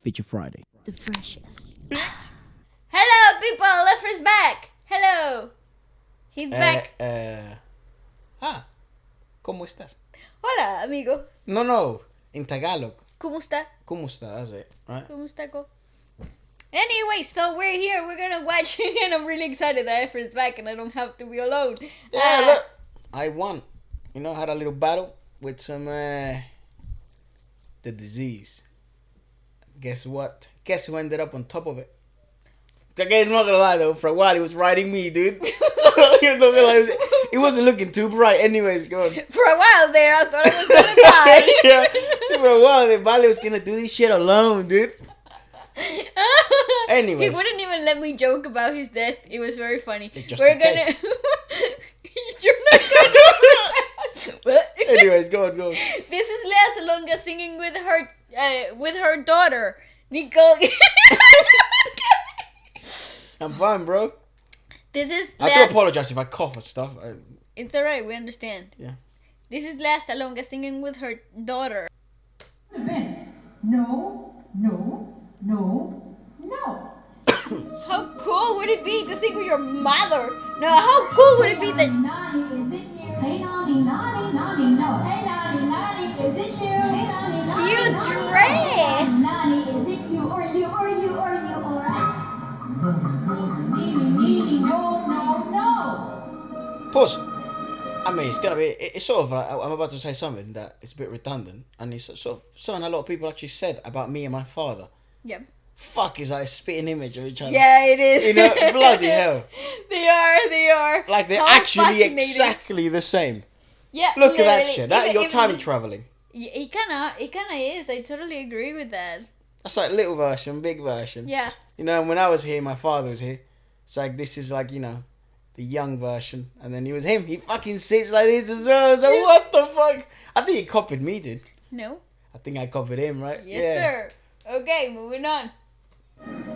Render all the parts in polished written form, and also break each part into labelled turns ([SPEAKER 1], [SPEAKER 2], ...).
[SPEAKER 1] Feature Friday.
[SPEAKER 2] The freshest. Hello, people. Efra's back. Hello. He's back.
[SPEAKER 3] ¿Cómo estás?
[SPEAKER 2] Hola, amigo.
[SPEAKER 3] No, in Tagalog.
[SPEAKER 2] ¿Cómo está?
[SPEAKER 3] ¿Cómo estás? That's it, right?
[SPEAKER 2] ¿Cómo está? Anyway, so we're here. We're gonna watch, and I'm really excited that Efra's back, and I don't have to be alone.
[SPEAKER 3] Yeah, look. I won. You know, had a little battle with some, the disease. Guess what? Guess who ended up on top of it? I'm not gonna lie though, for a while he was riding me, dude. It wasn't looking too bright. Anyways, go on.
[SPEAKER 2] For a while there, I thought I was gonna die.
[SPEAKER 3] Yeah, for a while, the Vale was gonna do this shit alone, dude. Anyways.
[SPEAKER 2] He wouldn't even let me joke about his death. It was very funny.
[SPEAKER 3] We're gonna.
[SPEAKER 2] You're not gonna. What?
[SPEAKER 3] Anyways, go on.
[SPEAKER 2] This is Lea Salonga singing with her daughter, Nicole.
[SPEAKER 3] I'm fine, bro.
[SPEAKER 2] This is.
[SPEAKER 3] I do apologize if I cough and stuff.
[SPEAKER 2] It's alright. We understand.
[SPEAKER 3] Yeah.
[SPEAKER 2] This is Lea Salonga singing with her daughter.
[SPEAKER 4] No.
[SPEAKER 2] How cool would it be to sing with your mother? No, how cool would it be that...
[SPEAKER 4] Naughty, is it you? Hey, naughty, no. Hey, naughty, is it you? Hey, naughty,
[SPEAKER 2] Cute
[SPEAKER 4] naughty,
[SPEAKER 2] dress.
[SPEAKER 4] Naughty, is it you? Or you? No.
[SPEAKER 3] Pause. I mean, it's gonna be. It's sort of like I'm about to say something that is a bit redundant, and it's sort of something a lot of people actually said about me and my father.
[SPEAKER 2] Yep.
[SPEAKER 3] Fuck, is like a spitting image of each other.
[SPEAKER 2] Yeah, it is.
[SPEAKER 3] You know, bloody hell.
[SPEAKER 2] They are.
[SPEAKER 3] Like they're
[SPEAKER 2] How
[SPEAKER 3] actually
[SPEAKER 2] fascinating.
[SPEAKER 3] exactly the same.
[SPEAKER 2] Yeah.
[SPEAKER 3] Look at that
[SPEAKER 2] literally.
[SPEAKER 3] shit. That you're
[SPEAKER 2] Even-
[SPEAKER 3] time traveling.
[SPEAKER 2] It kinda is. I totally agree with that.
[SPEAKER 3] That's like little version, big version.
[SPEAKER 2] Yeah.
[SPEAKER 3] You know, when I was here, my father was here. It's like this is like, you know, the young version, and then he was him. He fucking sits like this as well. I was like, what the fuck? I think he copied me, dude.
[SPEAKER 2] No.
[SPEAKER 3] I think I copied him, right?
[SPEAKER 2] Yes, sir. Okay, moving on.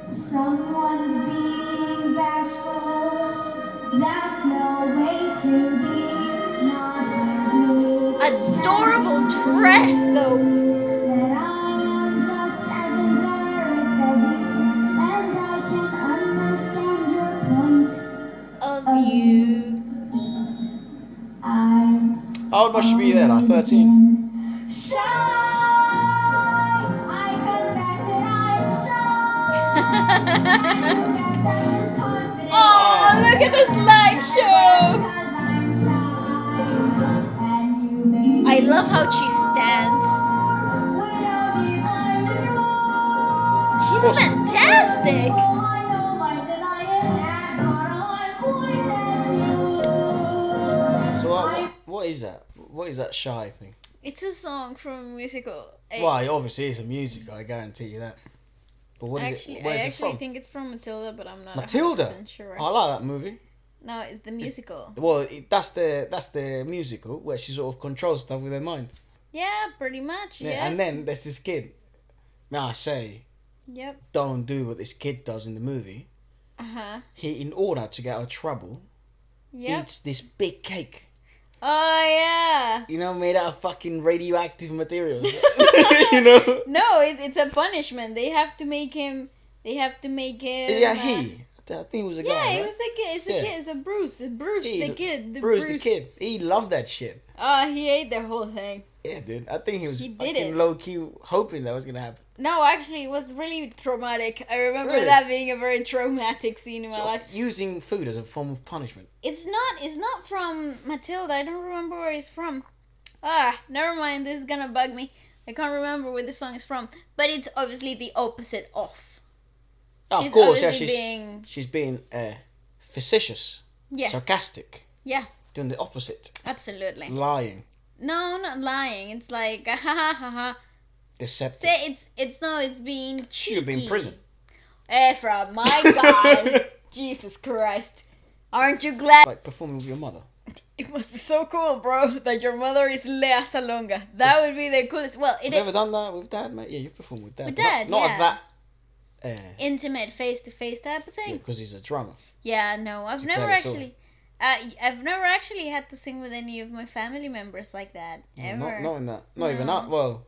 [SPEAKER 4] Someone's being bashful. That's no way to be. Not with me.
[SPEAKER 2] Adorable dress, though.
[SPEAKER 4] That I am just as embarrassed as you, and I can understand your point.
[SPEAKER 2] Of you.
[SPEAKER 3] How old must you be there? Like 13?
[SPEAKER 4] Shy, I confess that I'm shy. And confess that this confidence
[SPEAKER 2] Oh, look at this slideshow.
[SPEAKER 4] because I'm shy. And you made
[SPEAKER 2] I
[SPEAKER 4] me
[SPEAKER 2] love how she stands.
[SPEAKER 4] without me finding you.
[SPEAKER 2] She's fantastic.
[SPEAKER 4] Oh, I know my denying that, but I point at you.
[SPEAKER 3] So what is that? What is that shy thing?
[SPEAKER 2] It's a song from a musical.
[SPEAKER 3] Well, obviously it's a musical, I guarantee you that. But what is
[SPEAKER 2] Actually,
[SPEAKER 3] it? Where
[SPEAKER 2] I
[SPEAKER 3] is it
[SPEAKER 2] actually
[SPEAKER 3] from?
[SPEAKER 2] think it's from Matilda, but I'm not
[SPEAKER 3] Matilda?
[SPEAKER 2] 100% sure.
[SPEAKER 3] I like that movie.
[SPEAKER 2] No, it's the musical.
[SPEAKER 3] Well, that's the musical where she sort of controls stuff with her mind.
[SPEAKER 2] Yeah, pretty much.
[SPEAKER 3] Yeah,
[SPEAKER 2] Yes.
[SPEAKER 3] and then there's this kid. May I say,
[SPEAKER 2] Yep.
[SPEAKER 3] don't do what this kid does in the movie. He, in order to get out of trouble,
[SPEAKER 2] Yep.
[SPEAKER 3] eats this big cake.
[SPEAKER 2] Oh yeah.
[SPEAKER 3] You know, made out of fucking radioactive materials. You know?
[SPEAKER 2] No, it's a punishment. They have to make him.
[SPEAKER 3] Yeah, he. I think it was a guy.
[SPEAKER 2] Yeah,
[SPEAKER 3] right?
[SPEAKER 2] it was the kid. It's a
[SPEAKER 3] Yeah.
[SPEAKER 2] kid. It's a Bruce. It's Bruce,
[SPEAKER 3] He-
[SPEAKER 2] the kid.
[SPEAKER 3] Bruce the kid. He loved that shit.
[SPEAKER 2] Oh, he ate the whole thing.
[SPEAKER 3] Yeah, dude. I think he was
[SPEAKER 2] He did
[SPEAKER 3] fucking
[SPEAKER 2] it.
[SPEAKER 3] low key hoping that was gonna happen.
[SPEAKER 2] No, actually, it was really traumatic. I remember
[SPEAKER 3] Really?
[SPEAKER 2] that being a very traumatic scene in my
[SPEAKER 3] So,
[SPEAKER 2] life.
[SPEAKER 3] using food as a form of punishment.
[SPEAKER 2] It's not from Matilda. I don't remember where it's from. Ah, never mind. This is gonna bug me. I can't remember where the song is from. But it's obviously the opposite of.
[SPEAKER 3] Oh,
[SPEAKER 2] She's
[SPEAKER 3] of course, yeah.
[SPEAKER 2] obviously
[SPEAKER 3] She's being facetious,
[SPEAKER 2] Yeah.
[SPEAKER 3] sarcastic,
[SPEAKER 2] Yeah,
[SPEAKER 3] doing the opposite,
[SPEAKER 2] absolutely.
[SPEAKER 3] lying,
[SPEAKER 2] No, not lying. It's like ha ha ha ha.
[SPEAKER 3] deceptive.
[SPEAKER 2] Say it's being cheeky.
[SPEAKER 3] She should be in prison.
[SPEAKER 2] Efra, my God, Jesus Christ, aren't you glad?
[SPEAKER 3] Like performing with your mother.
[SPEAKER 2] It must be so cool, bro, that your mother is Lea Salonga. That would be the coolest. Well,
[SPEAKER 3] Have you ever done that with dad, mate? Yeah, you've performed with dad.
[SPEAKER 2] With
[SPEAKER 3] but
[SPEAKER 2] dad,
[SPEAKER 3] not
[SPEAKER 2] yeah.
[SPEAKER 3] at that.
[SPEAKER 2] Intimate, face-to-face type of
[SPEAKER 3] Yeah,
[SPEAKER 2] thing.
[SPEAKER 3] because he's a drummer.
[SPEAKER 2] Yeah, no, I've never
[SPEAKER 3] better, so.
[SPEAKER 2] actually. I've never actually had to sing with any of my family members like that ever.
[SPEAKER 3] Not in that. Not even that. Well,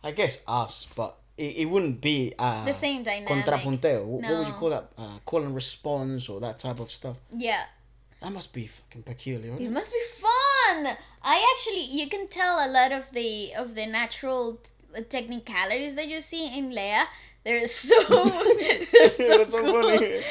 [SPEAKER 3] I guess us, but it wouldn't be
[SPEAKER 2] the same dynamic.
[SPEAKER 3] contrapunteo. What would you
[SPEAKER 2] No.
[SPEAKER 3] call that? Call and response or that type of stuff.
[SPEAKER 2] Yeah.
[SPEAKER 3] That must be fucking peculiar.
[SPEAKER 2] It
[SPEAKER 3] Wouldn't it?
[SPEAKER 2] must be fun. I actually, you can tell a lot of the natural technicalities that you see in Lea. They're so they're so,
[SPEAKER 3] That's so
[SPEAKER 2] cool.
[SPEAKER 3] funny.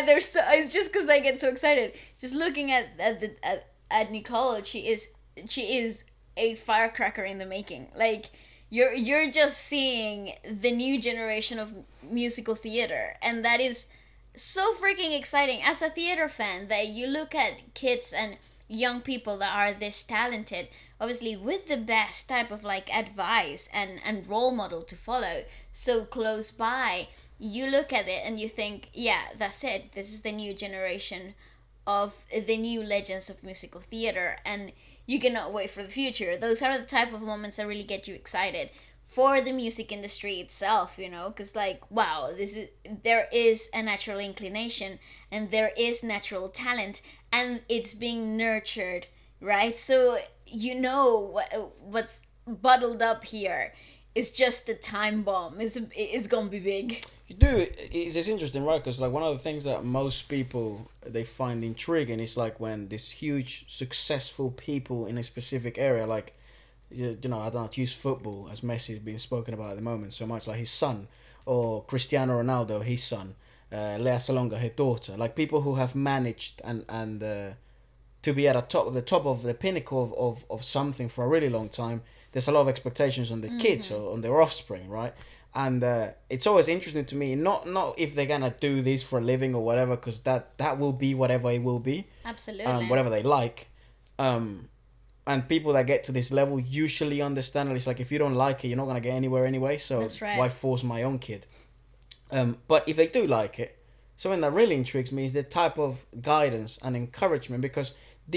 [SPEAKER 2] They're so. It's just because I get so excited just looking at Nicole. She is a firecracker in the making. Like you're just seeing the new generation of musical theater, and that is so freaking exciting as a theater fan, that you look at kids and young people that are this talented, obviously with the best type of like advice and role model to follow so close by. You look at it and you think, yeah, that's it, this is the new generation of the new legends of musical theater, and you cannot wait for the future. Those are the type of moments that really get you excited for the music industry itself, you know, because like, wow, there is a natural inclination and there is natural talent, and it's being nurtured, right? So you know what's bottled up here is just a time bomb. It's gonna be big.
[SPEAKER 3] You do. It's interesting, right? Because like one of the things that most people they find intriguing is like when these huge successful people in a specific area, like, you know, I don't use football as Messi is being spoken about at the moment so much, like his son, or Cristiano Ronaldo, his son, Lea Salonga, her daughter, like people who have managed and to be at the top of the pinnacle of something for a really long time. There's a lot of expectations on the kids or on their offspring, right? And it's always interesting to me, not if they're gonna do this for a living or whatever, because that will be whatever it will be,
[SPEAKER 2] Absolutely.
[SPEAKER 3] whatever they like. And people that get to this level usually understand that it's like, if you don't like it, you're not going to get anywhere anyway, so
[SPEAKER 2] That's right.
[SPEAKER 3] why force my own kid? But if they do like it, something that really intrigues me is the type of guidance and encouragement, because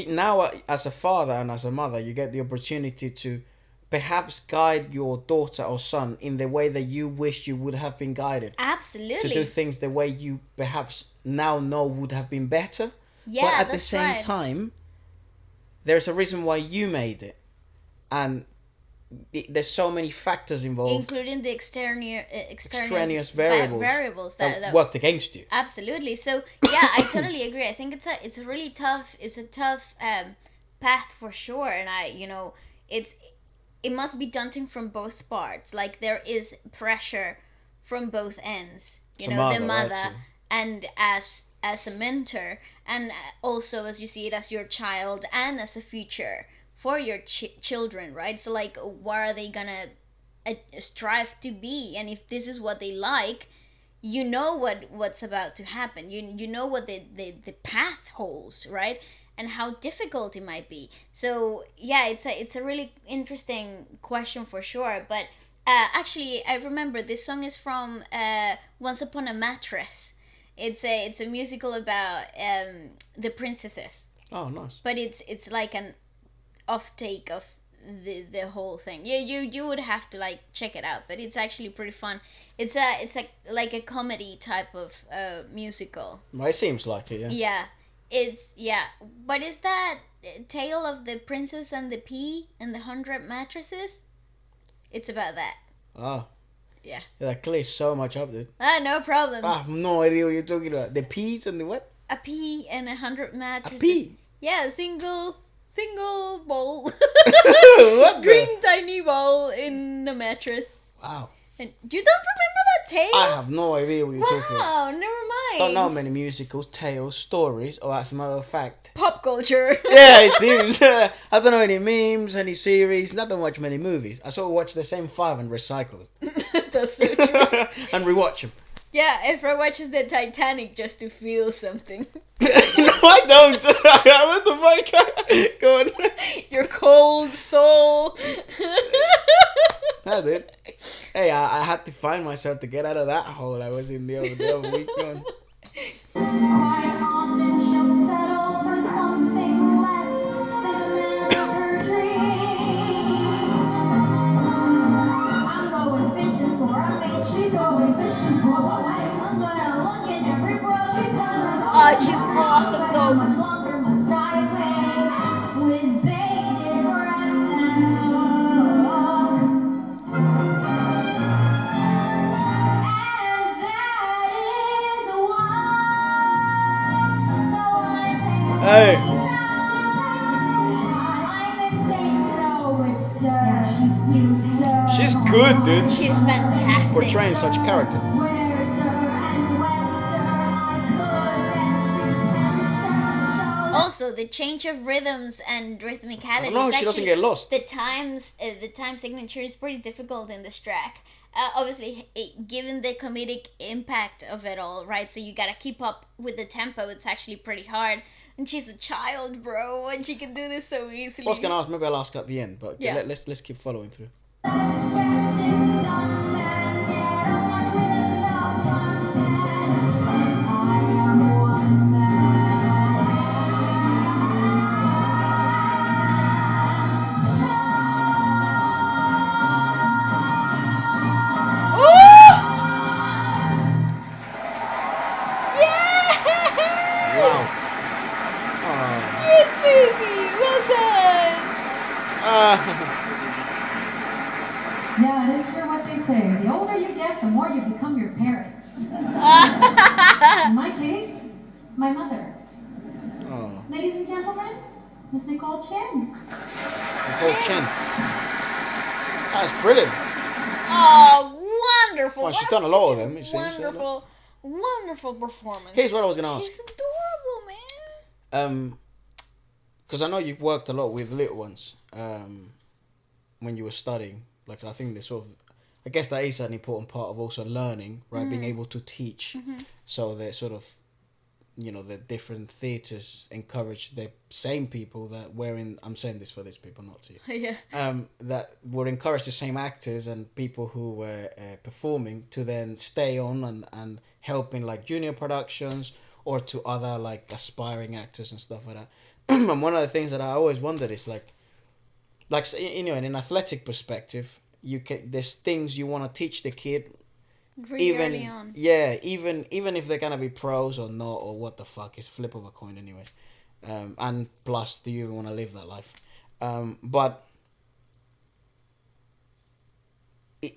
[SPEAKER 3] now as a father and as a mother, you get the opportunity to perhaps guide your daughter or son in the way that you wish you would have been guided.
[SPEAKER 2] Absolutely.
[SPEAKER 3] To do things the way you perhaps now know would have been better.
[SPEAKER 2] Yeah,
[SPEAKER 3] but at the
[SPEAKER 2] that's
[SPEAKER 3] same
[SPEAKER 2] right.
[SPEAKER 3] time, there's a reason why you made it, and there's so many factors involved,
[SPEAKER 2] including the
[SPEAKER 3] extraneous variables
[SPEAKER 2] that
[SPEAKER 3] worked against you.
[SPEAKER 2] Absolutely. So yeah, I totally agree. I think it's a really tough path for sure, and it must be daunting from both parts. Like there is pressure from both ends. You know, the mother,
[SPEAKER 3] right,
[SPEAKER 2] and as a mentor, and also as you see it as your child and as a future for your children, right? So like, what are they gonna strive to be? And if this is what they like, you know what's about to happen. You know what the path holds, right? And how difficult it might be. So yeah, it's a really interesting question for sure. But actually, I remember this song is from Once Upon a Mattress. It's a musical about the princesses.
[SPEAKER 3] Oh, nice.
[SPEAKER 2] But it's like an off take of the whole thing. You would have to like check it out, but it's actually pretty fun. It's like a comedy type of musical.
[SPEAKER 3] Well, it seems like it, yeah.
[SPEAKER 2] Yeah. But is that Tale of the Princess and the Pea and the 100 Mattresses? It's about that.
[SPEAKER 3] Oh.
[SPEAKER 2] Yeah.
[SPEAKER 3] Yeah, that clears so much up, dude.
[SPEAKER 2] No problem.
[SPEAKER 3] I have no idea what you're talking about. The peas and the what?
[SPEAKER 2] A pea and 100 mattresses.
[SPEAKER 3] A pea?
[SPEAKER 2] Yeah, single ball.
[SPEAKER 3] What
[SPEAKER 2] Green tiny ball in a mattress.
[SPEAKER 3] Wow.
[SPEAKER 2] And you don't remember that tale?
[SPEAKER 3] I have no idea what you're talking about.
[SPEAKER 2] Wow, never mind.
[SPEAKER 3] Don't know many musicals, tales, stories, or as a matter of fact.
[SPEAKER 2] Pop culture.
[SPEAKER 3] Yeah, it seems. I don't know any memes, any series, not that much many movies. I sort of watch the same 5 and recycle them.
[SPEAKER 2] That's so true.
[SPEAKER 3] And rewatch them.
[SPEAKER 2] Yeah, Efra watches the Titanic just to feel something.
[SPEAKER 3] No, I don't. What the fuck? Go on.
[SPEAKER 2] Your cold soul.
[SPEAKER 3] No, dude. Hey, I had to find myself to get out of that hole I was in the other week.
[SPEAKER 4] Quite often she'll settle for something less than the man of her dreams. I'm going fishing for a bait. She's going fishing for a life. I'm gonna look in every brush. She's gonna go.
[SPEAKER 2] Oh, she's awesome
[SPEAKER 4] How
[SPEAKER 2] though.
[SPEAKER 4] much longer must I wait with bated breath and hope?
[SPEAKER 3] Hey.
[SPEAKER 4] I'm insane, xoxo. Yeah,
[SPEAKER 3] She's good, dude.
[SPEAKER 2] She's fantastic.
[SPEAKER 3] Portraying such character.
[SPEAKER 4] Where, sir, and when, sir, I couldn't pretend, sir. So
[SPEAKER 2] Also, the change of rhythms and rhythmicality.
[SPEAKER 3] I don't know how
[SPEAKER 2] is
[SPEAKER 3] she doesn't
[SPEAKER 2] actually-
[SPEAKER 3] get lost.
[SPEAKER 2] The time signature is pretty difficult in this track. Obviously, given the comedic impact of it all, right? So you gotta keep up with the tempo. It's actually pretty hard. And she's a child, bro, and she can do this so easily.
[SPEAKER 3] I was gonna ask, maybe I'll ask at the end, but
[SPEAKER 2] Yeah.
[SPEAKER 3] let's keep following through.
[SPEAKER 4] let's get this done, man. Get on with the fun, man. I am one
[SPEAKER 2] Yeah!
[SPEAKER 3] Wow. Oh.
[SPEAKER 2] Yes, baby! Well done!
[SPEAKER 1] Yeah, it is true what they say. The older you get, the more you become your parents. In my case, my mother.
[SPEAKER 3] Oh.
[SPEAKER 1] Ladies and gentlemen, Miss Nicole Chien.
[SPEAKER 3] Nicole Chien. That's brilliant.
[SPEAKER 2] Oh, wonderful!
[SPEAKER 3] Well, she's
[SPEAKER 2] What
[SPEAKER 3] done a lot of
[SPEAKER 2] freaking
[SPEAKER 3] them, it seems,
[SPEAKER 2] wonderful performance.
[SPEAKER 3] Here's what I was gonna ask.
[SPEAKER 2] She's adorable, man.
[SPEAKER 3] Because I know you've worked a lot with little ones. When you were studying, like I think they sort of, I guess that is an important part of also learning, right? Being able to teach. So they're sort of, you know, the different theatres encourage the same people that were in. I'm saying this for these people, not to you.
[SPEAKER 2] Yeah.
[SPEAKER 3] That would encourage the same actors and people who were performing to then stay on and help in like junior productions or to other like aspiring actors and stuff like that. And one of the things that I always wondered is like you know, in an athletic perspective, there's things you want to teach the kid.
[SPEAKER 2] Really early on.
[SPEAKER 3] Yeah, even if they're gonna be pros or not or what the fuck, it's a flip of a coin anyways. And plus, do you even want to live that life? But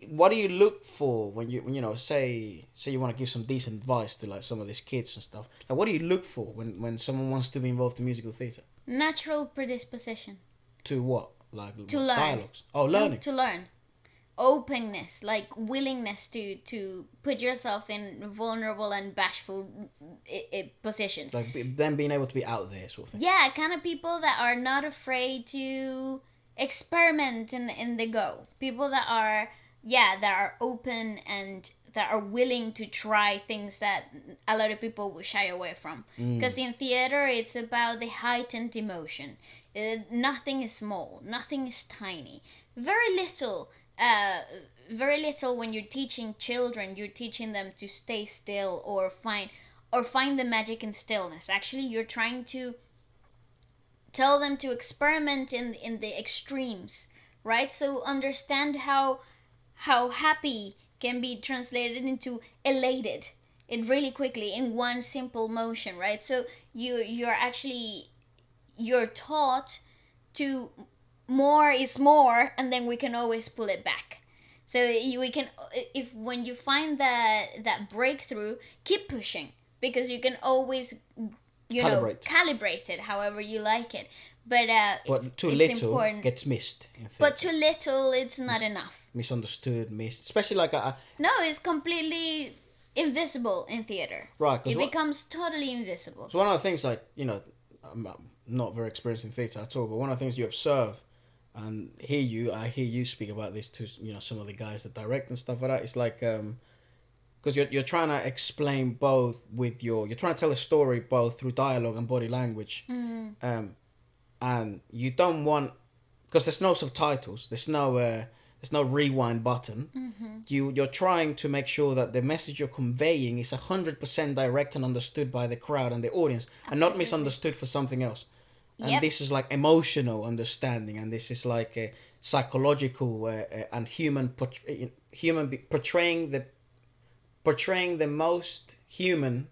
[SPEAKER 3] what do you look for when you know say you want to give some decent advice to like some of these kids and stuff? Like, what do you look for when someone wants to be involved in musical theatre?
[SPEAKER 2] Natural predisposition.
[SPEAKER 3] To what? Like
[SPEAKER 2] To learn.
[SPEAKER 3] dialogues? Oh, learning.
[SPEAKER 2] To learn. Openness, like willingness to put yourself in vulnerable and bashful positions.
[SPEAKER 3] Like them being able to be out there, sort of thing.
[SPEAKER 2] Yeah, kind of people that are not afraid to experiment in the go. People that are open and that are willing to try things that a lot of people will shy away from. Because in theater, it's about the heightened emotion. Nothing is small. Nothing is tiny. Very little when you're teaching children, you're teaching them to stay still or find the magic in stillness. Actually, you're trying to tell them to experiment in the extremes, right? So understand how happy can be translated into elated it really quickly in one simple motion, right? So you're taught to more is more, and then we can always pull it back. So we can, if when you find that breakthrough, keep pushing, because you can always calibrate it however you like it. But
[SPEAKER 3] too
[SPEAKER 2] it's
[SPEAKER 3] little
[SPEAKER 2] important.
[SPEAKER 3] gets missed. In
[SPEAKER 2] But
[SPEAKER 3] theatre.
[SPEAKER 2] too little, it's not enough.
[SPEAKER 3] Misunderstood, missed, especially like
[SPEAKER 2] No, it's completely invisible in theater.
[SPEAKER 3] right.
[SPEAKER 2] It becomes totally invisible.
[SPEAKER 3] So one of the things, like, you know, I'm not very experienced in theatre at all, but one of the things you observe and I hear you speak about this to, you know, some of the guys that direct and stuff like that. It's like, because you're trying to explain both with you're trying to tell a story both through dialogue and body language, and you don't want, because there's no subtitles, there's no rewind button. You're trying to make sure that the message you're conveying is 100% direct and understood by the crowd and the audience, and not misunderstood for something else. And this is like emotional understanding, and this is like a psychological and human portraying the most human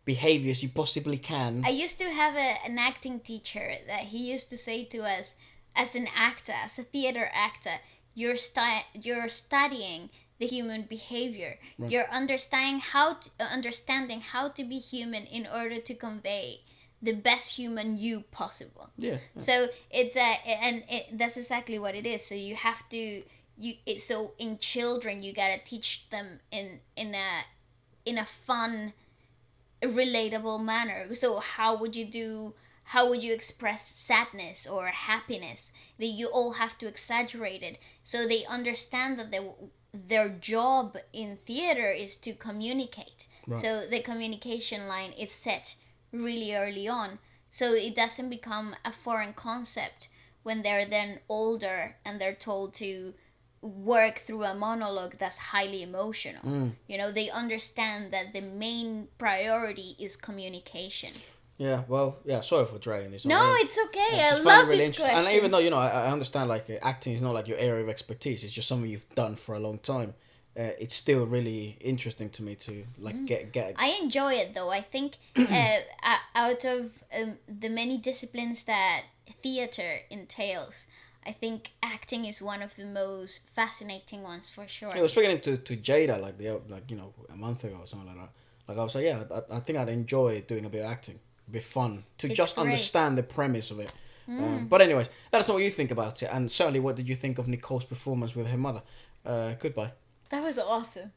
[SPEAKER 3] behaviors you possibly can.
[SPEAKER 2] I used to have an acting teacher that he used to say to us, as an actor, as a theater actor, you're studying the human behavior. Right. You're understanding how to be human in order to convey the best human you possible.
[SPEAKER 3] Yeah.
[SPEAKER 2] So that's exactly what it is. So you have to so in children you gotta teach them in a fun, relatable manner. So how would you express sadness or happiness? That you all have to exaggerate it so they understand that their job in theater is to communicate.
[SPEAKER 3] Right.
[SPEAKER 2] So the communication line is set really early on, so it doesn't become a foreign concept when they're then older and they're told to work through a monologue that's highly emotional. They understand that the main priority is communication.
[SPEAKER 3] Yeah, well, yeah, sorry for dragging this on.
[SPEAKER 2] No, it's okay.
[SPEAKER 3] Yeah,
[SPEAKER 2] I
[SPEAKER 3] just
[SPEAKER 2] love
[SPEAKER 3] find it really
[SPEAKER 2] these
[SPEAKER 3] interesting.
[SPEAKER 2] questions.
[SPEAKER 3] And even though, I understand, like, acting is not, like, your area of expertise. It's just something you've done for a long time. It's still really interesting to me to, like, get...
[SPEAKER 2] I enjoy it, though. I think out of the many disciplines that theater entails, I think acting is one of the most fascinating ones, for sure.
[SPEAKER 3] I was speaking to Jada, like, a month ago or something like that. Like, I was like, yeah, I think I'd enjoy doing a bit of acting. It'd be fun to
[SPEAKER 2] It's
[SPEAKER 3] just
[SPEAKER 2] great.
[SPEAKER 3] understand the premise of it. But anyways, let us know what you think about it. And certainly, what did you think of Nicole's performance with her mother? Goodbye.
[SPEAKER 2] That was awesome.